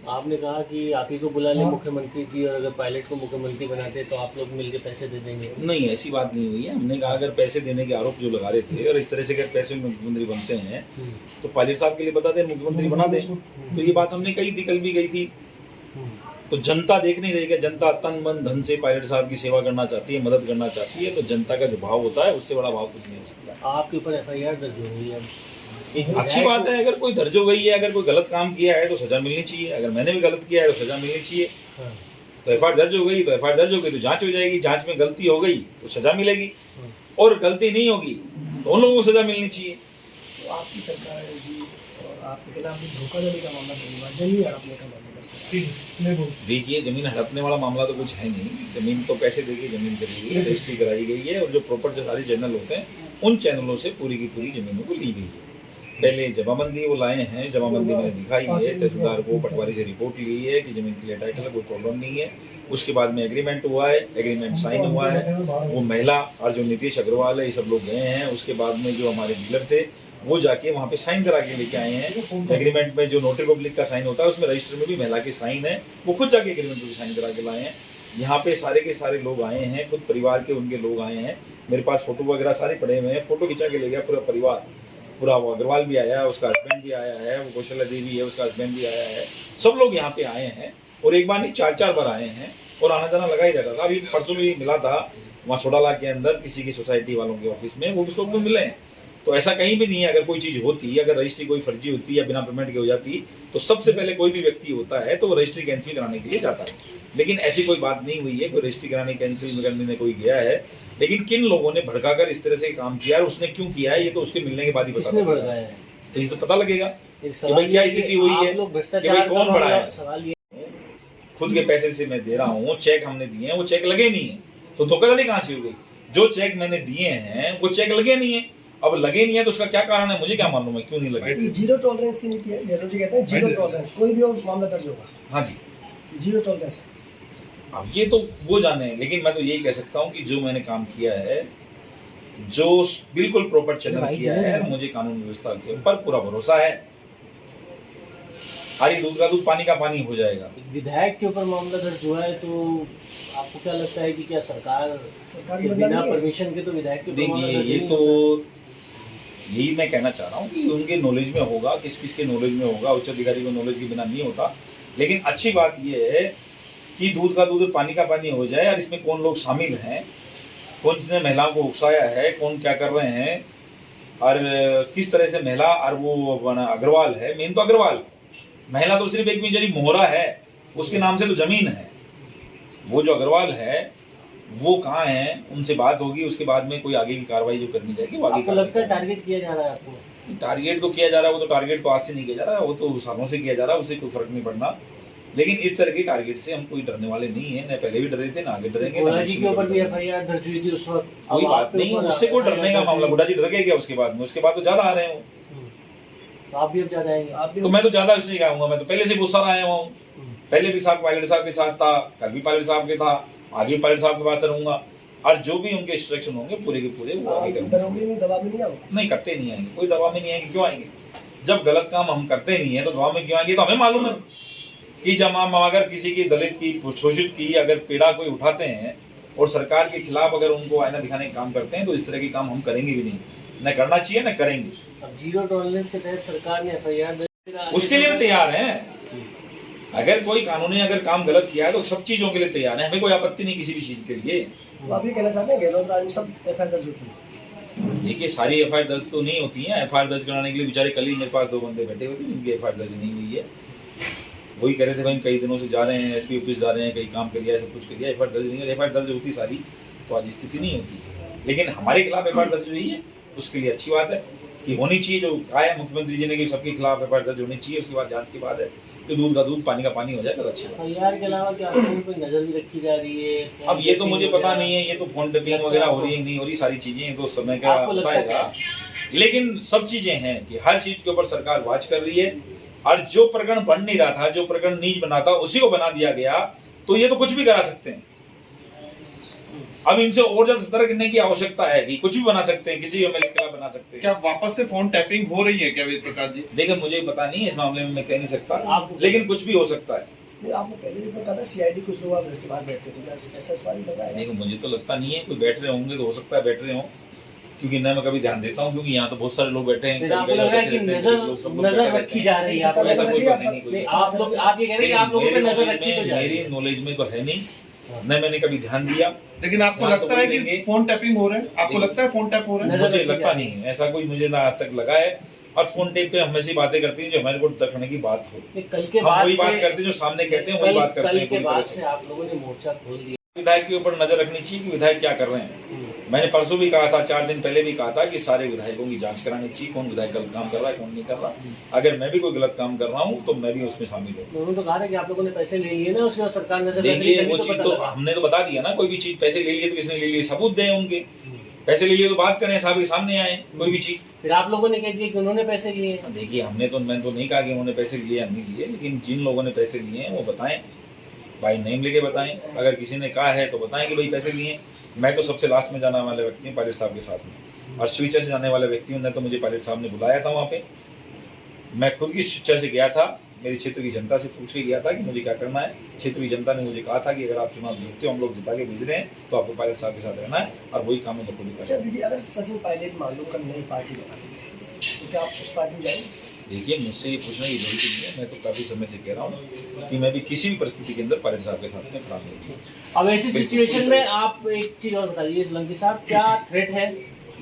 आपने कहा कि आप ही को बुला ले मुख्यमंत्री जी, और अगर पायलट को मुख्यमंत्री बनाते तो आप लोग मिलके पैसे दे देंगे। नहीं, ऐसी बात नहीं हुई है। हमने कहा अगर पैसे देने के आरोप जो लगा रहे थे और इस तरह से अगर पैसे में मुख्यमंत्री बनते हैं तो पायलट साहब के लिए बता दें, मुख्यमंत्री बना दें। तो ये बात हमने कही थी, कल भी गई थी। तो जनता देख नहीं रही है, जनता तन मन धन से पायलट साहब की सेवा करना चाहती है, मदद करना चाहती है। तो जनता का जो भाव होता है उससे बड़ा भाव कुछ नहीं हो सकता। आपके ऊपर FIR दर्ज हो गई है, अच्छी बात है। अगर कोई दर्ज हो गई है, अगर कोई गलत काम किया है तो सजा मिलनी चाहिए। अगर मैंने भी गलत किया है तो सजा मिलनी चाहिए। तो FIR दर्ज हो गई तो FIR दर्ज हो गई तो जांच हो जाएगी। जांच में गलती हो गई तो सजा मिलेगी, और गलती नहीं होगी तो उन लोगों को सजा मिलनी चाहिए। तो आपकी सरकार है जी, और आपके खिलाफ धोखाधड़ी का मामला जमीन हड़पने का मामला। देखिए, जमीन हड़पने वाला मामला तो कुछ है नहीं। जमीन तो पैसे देके जमीन करी गई, रजिस्ट्री कराई गई है, और जो प्रॉपर जो सारे चैनल होते हैं उन चैनलों से पूरी की पूरी जमीनों को ली गई है। पहले जमाबंदी वो लाए हैं, जमाबंदी मैंने दिखाई है, तहसीलदार को पटवारी से रिपोर्ट ली है कि जमीन के लिए टाइटल है, कोई प्रॉब्लम नहीं है। उसके बाद में एग्रीमेंट हुआ है, एग्रीमेंट साइन हुआ है। वो महिला और जो नीतीश अग्रवाल है ये सब लोग गए हैं। उसके बाद में जो हमारे डीलर थे वो जाके वहाँ पे साइन करा के लेके आए हैं। एग्रीमेंट में जो नोटरी पब्लिक का साइन होता है उसमें रजिस्टर में भी महिला के साइन है, वो खुद जाके एग्रीमेंट में साइन करा के लाए हैं। यहाँ पे सारे के सारे लोग आए हैं, खुद परिवार के उनके लोग आए हैं। मेरे पास फोटो वगैरह सारे पड़े हुए हैं, फोटो खिंचा के ले गया पूरा परिवार। पूरा वो अग्रवाल भी आया है, उसका हस्बैंड भी आया है, वो कौशल्या देवी है उसका हस्बैंड भी आया है। सब लोग यहाँ पे आए हैं, और एक बार नहीं 4-4 बार आए हैं, और आना जाना लगा ही रहता था। अभी परसों भी मिला था वहाँ सोडाला के अंदर किसी की सोसाइटी वालों के ऑफिस में, वो भी लोग भी मिले हैं। तो ऐसा कहीं भी नहीं है। अगर कोई चीज होती, अगर रजिस्ट्री कोई फर्जी होती या बिना पेमेंट के हो जाती, तो सबसे पहले कोई भी व्यक्ति होता है तो वो रजिस्ट्री कैंसिल कराने के लिए जाता है। लेकिन ऐसी कोई बात नहीं हुई है, कोई रजिस्ट्री कराने कैंसिल करने में कोई गया है। लेकिन किन लोगों ने भड़काकर इस तरह से काम किया है, उसने क्यों किया है, ये तो उसके मिलने के बाद ही पता लगेगा। तो इस तो पता लगेगा कि भाई क्या स्थिति हुई है, कि भाई कौन बढ़ा है। खुद के पैसे से मैं दे रहा हूँ, चेक हमने दिए हैं, वो चेक लगे नहीं है, तो धोखाधड़ी कहाँ से हो गई। जो चेक मैंने दिए हैं वो चेक लगे नहीं है। अब लगे नहीं है तो उसका क्या कारण है, मुझे क्या मालूम है क्यों नहीं लगे। जीरो टॉलरेंस की नीति है, गहलोत जी कहते हैं जीरो टॉलरेंस, कोई भी मामला दर्ज होगा। हाँ जी, जीरो टॉलरेंस। अब ये तो वो जाने, लेकिन मैं तो यही कह सकता हूँ कि जो मैंने काम किया है, जो बिल्कुल प्रॉपर चैनल किया है, मुझे कानून व्यवस्था के ऊपर पूरा भरोसा है। हरी दूध का दूध, पानी का पानी हो जाएगा। विधायक के ऊपर मामला दर्ज हुआ है, तो आपको क्या लगता है कि क्या सरकार बिना परमिशन के तो विधायक के? देखिए, ये तो यही मैं कहना चाह रहा हूँ कि उनके नॉलेज में होगा, किस किस के नॉलेज में होगा, उच्च अधिकारी को नॉलेज के बिना नहीं होता। लेकिन अच्छी बात यह है कि दूध का दूध पानी का पानी हो जाए, और इसमें कौन लोग शामिल हैं, कौन जिसने महिलाओं को उकसाया है, कौन क्या कर रहे हैं, और किस तरह से महिला और वो अग्रवाल है, मेन तो अग्रवाल, महिला तो सिर्फ एक बेचारी मोहरा है, उसके नाम से तो जमीन है। वो जो अग्रवाल है वो कहाँ है, उनसे बात होगी, उसके बाद में कोई आगे की कार्रवाई जो करनी जाएगी वो आगे। लगता है टारगेट किया जा रहा है आपको? टारगेट तो किया जा रहा है, वो तो टारगेट तो आज से नहीं किया जा रहा है, वो तो सालों से किया जा रहा है, उससे कोई फर्क नहीं पड़ना। लेकिन इस तरह की टारगेट से हम कोई डरने वाले नहीं है, न पहले भी डरे थे, ना आगे डरेंगे। गुड़ा जी के ऊपर भी FIR दर्ज हुई थी उस वक्त, कोई बात नहीं, उससे कोई डरने का मामला। गुड़ा जी डर गए क्या उसके बाद में? उसके बाद तो ज्यादा आ रहे हैं, तो आप भी अब ज्यादा आएंगे। तो मैं तो ज्यादा उससे आऊंगा, मैं तो पहले से बहुत सारा आया हुआ हूँ। पहले भी साहब पायलट साहब के साथ था, कल भी पायलट साहब के था, आगे भी पायलट साहब के पास रहूंगा, और जो भी उनके इंस्ट्रक्शन होंगे पूरे के पूरे वो आगे करेंगे। नहीं, करते नहीं आएंगे, कोई दबाव में नहीं आएंगे। क्यों आएंगे? जब गलत काम हम करते नहीं है तो दबाव में क्यों आएंगे? तो हमें मालूम है कि जब हम अगर किसी की दलित की, शोषित की अगर पीड़ा कोई उठाते हैं और सरकार के खिलाफ अगर उनको आईना दिखाने का काम करते हैं, तो इस तरह के काम हम करेंगे भी नहीं, न करना चाहिए न करेंगे। अब जीरो टॉलरेंस के तहत सरकार ने FIR, उसके लिए भी तैयार है। अगर कोई कानूनी अगर काम गलत किया है तो सब चीजों के लिए तैयार है, हमें कोई आपत्ति नहीं किसी भी चीज के लिए। तो आप ये कहना चाहते हैं गहलोत राज में सब FIR दर्ज होती है? देखिए, सारी FIR दर्ज तो नहीं होती है। FIR दर्ज कराने के लिए बेचारे कल ही मेरे पास 2 बंदे बैठे हुए थे जिनकी FIR दर्ज नहीं हुई है। वही कह रहे थे भाई कई दिनों से जा रहे हैं, SP ऑफिस जा रहे हैं, कई काम कर लिया है, सब कुछ कर लिया, FIR दर्ज नहीं है। FIR दर्ज होती सारी तो आज स्थिति नहीं होती। लेकिन हमारे खिलाफ FIR दर्ज हुई है, उसके लिए अच्छी बात है कि होनी चाहिए। जो कहा है मुख्यमंत्री जी ने कि सबके खिलाफ FIR दर्ज होनी चाहिए, उसके बाद जांच के बाद है कि दूध का दूध पानी का पानी हो जाए, तो अच्छा। FIR के अलावा क्या कोई नजर भी रखी जा रही है? अब ये तो मुझे पता नहीं है, ये तो फोन टेपिंग वगैरह हो रही है नहीं हो रही, सारी चीजें तो समय का बताएगा। लेकिन सब चीजें हैं कि हर चीज के ऊपर सरकार वॉच कर रही है, और जो प्रकरण बन नहीं रहा था, जो प्रकरण नीच बना था, उसी को बना दिया गया, तो ये तो कुछ भी करा सकते हैं। अब इनसे और ज्यादा सतर्क करने की आवश्यकता है कि कुछ भी बना सकते हैं, किसी भी एमएलए के खिलाफ बना सकते हैं। क्या वापस से फोन टैपिंग हो रही है क्या वेद प्रकाश जी? देखिए मुझे पता नहीं है, इस मामले में मैं कह नहीं सकता, आप लेकिन कुछ भी हो सकता है। नहीं, आपने पहले भी कहा था सीआईडी कुछ लोग आपके बाहर बैठते थे, क्या ऐसा इस बार भी लग रहा है? देखो मुझे तो लगता नहीं है, कोई बैठ रहे होंगे तो हो सकता है बैठ रहे हो, क्योंकि न मैं कभी ध्यान देता हूँ, क्योंकि यहाँ तो बहुत सारे लोग बैठे हैं। फिर आपको लग रहा है कि नजर रखी जा रही है आप ऐसा कोई लोगों तो है नहीं, पे? कोई आप लोग आप ये कह रहे हैं कि आप लोगों पे नजर रखी तो जा रही मेरी है। नॉलेज में तो है नहीं, न मैंने कभी ध्यान दिया। लेकिन आपको हाँ, तो लगता है कि बोलेंगे। फोन टैपिंग हो रहा है? आपको देखिए। लगता है फोन टैप हो रहा है? नजर मुझे रखी लगता जा नहीं है, ऐसा कोई मुझे ना आज तक लगा है। और फोन टेप पे हम ऐसी बातें करते हैं जो हमारे को रखने की बात हो, नहीं, कल के हम बाद वही बात से करते हैं जो सामने कहते हैं, वही बात करते कल हैं के पूरी बाद तरह से से। आप लोगों ने मोर्चा खोल दिया। विधायक के ऊपर नजर रखनी चाहिए कि विधायक क्या कर रहे हैं। मैंने परसों भी कहा था, 4 दिन पहले भी कहा था कि सारे विधायकों की जांच करानी चाहिए, कौन विधायक गलत काम कर रहा है, कौन नहीं कर रहा। अगर मैं भी कोई गलत काम कर रहा हूँ तो मैं भी उसमें शामिल हूँ। उन्होंने तो कहा था कि आप लोगों ने पैसे ले लिए ना, उसके बाद सरकार नजर रख रही देखिए है, वो तभी चीज पता तो लगा। हमने तो बता दिया ना, कोई भी चीज पैसे ले लिए तो किसने ले लिए, सबूत दें उनके। पैसे ले लिए तो बात करें, साहब के सामने आए कोई भी चीज। फिर आप लोगों ने कह दिया कि उन्होंने पैसे लिए हैं। देखिए मैंने तो नहीं कहा कि उन्होंने पैसे लिए या नहीं लिए, लेकिन जिन लोगों ने पैसे लिए हैं वो बताएं, भाई नेम लेके बताएं। अगर किसी ने कहा है तो बताएं कि भाई पैसे लिए। मैं तो सबसे लास्ट में जाने वाले व्यक्ति हूँ पायलट साहब के साथ में, और स्विचर से जाने वाले व्यक्ति हूँ। तो मुझे पायलट साहब ने बुलाया था वहाँ पे, मैं खुद की स्विचर से गया था, मेरी क्षेत्र की जनता से पूछ के गया था कि मुझे क्या करना है। क्षेत्र की जनता ने मुझे कहा था कि अगर आप चुनाव जीतते हो, हम लोग जिता के भेज रहे हैं, तो आपको पायलट साहब के साथ रहना है और वही काम है पूरी अच्छा करना है। विजय, अगर सचिन पायलट मान लो कल नई पार्टी बनाती तो क्या आप उस पार्टी में जाएंगे? देखिए मुझसे ये पूछने की जरूरत नहीं है, मैं तो काफी समय से कह रहा हूँ कि मैं भी किसी भी परिस्थिति के अंदर पायलट साहब के साथ में खड़ा नहीं हूँ। अब ऐसी सिचुएशन में आप एक चीज और बताइए लंकी साहब, क्या थ्रेट है,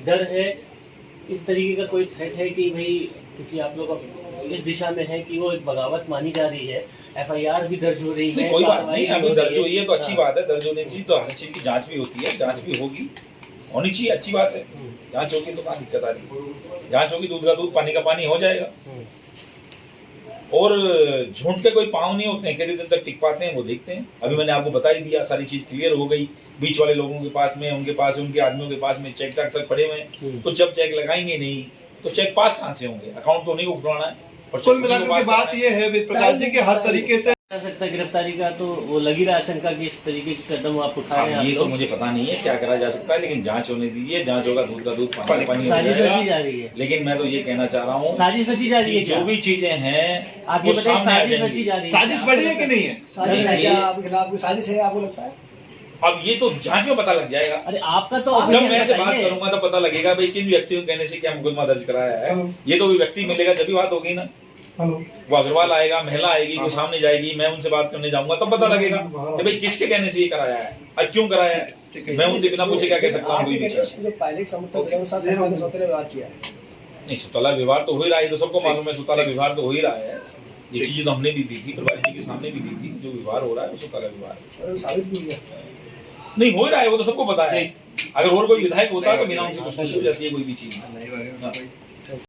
डर है, इस तरीके का कोई थ्रेट है कि भाई, क्योंकि आप लोग अब इस दिशा में है कि वो एक बगावत मानी जा रही है, एफआईआर भी दर्ज हो रही है, कोई बात कार्रवाई नहीं, भी अभी हो दर्ज रही हुई है तो अच्छी हाँ। बात है। दर्ज होनी चाहिए तो हर चीज की जांच भी होती है, जांच भी होगी, होनी चाहिए, अच्छी बात है। जांच होगी तो कहाँ दिक्कत आ रही है, जांच होगी, दूध का दूध पानी का पानी हो जाएगा। और झूठ के कोई पाँव नहीं होते हैं, कितने दिन तक टिक पाते हैं वो देखते हैं। अभी मैंने आपको बता ही दिया, सारी चीज क्लियर हो गई। बीच वाले लोगों के पास में, उनके पास, उनके आदमियों के पास में चेक तक पड़े हुए हैं, तो जब चेक लगाएंगे नहीं तो चेक पास कहाँ से होंगे, अकाउंट तो नहीं उठवाना है। और कुल मिलाकर के बात ये है वेद प्रकाश जी कि हर तरीके से जा सकता है गिरफ्तारी का, तो वो लगी रहा आशंका कि इस तरीके के कदम आप उठा रहे हैं अब ये आप तो लोग। मुझे पता नहीं है क्या करा जा सकता है, लेकिन जांच होने दीजिए, जांच होगा, दूध का दूध पानी का पानी हो साजिश रची जा जाएगा। रही है, लेकिन मैं तो ये कहना चाह रहा हूँ साजिश रची जा रही है कि क्या? जो भी चीजें हैं आप ये वो बताइए, सामने आ साजिश जाएंगी। रची जा रही है, साजिश बड़ी है कि नहीं है? साजिश है नहीं, क्या ये- आपके खिलाफ? कोई साजिश है आपको लगता है? अब ये तो जांच में पता लग जाएगा। अरे आपका तो जब opinion मैं से बात बताइए। करूंगा तो पता लगेगा भाई किन व्यक्तियों के कहने से क्या मुकदमा दर्ज कराया है। ये तो भी व्यक्ति मिलेगा जब भी बात होगी ना। वो अग्रवाल आएगा, महिला आएगी, वो सामने जाएगी, मैं उनसे बात करने जाऊंगा तब पता लगेगा कि भाई किसके कहने से ये कराया है और क्यों कराया है। मैं उनसे बिना पूछे क्या कह सकता हूँ कोई भी चीज। जो पायलट समर्थक है, वो साथ सरकार ने सौतेला व्यवहार किया है। नहीं, सुतला व्यवहार तो हो ही रहा है, ये तो सबको मालूम है, सुतला व्यवहार तो हो ही रहा है। ये चीजें तो हमने भी दी थी, प्रभारी जी के सामने भी दी थी, जो व्यवहार हो रहा है वो सुतला व्यवहार है। और वो साबित भी हुआ। नहीं हो ही रहा है, वो तो सबको पता है। अगर और कोई विधायक होता है तो बिना उनसे कुछ हो जाती है कोई भी चीज। नहीं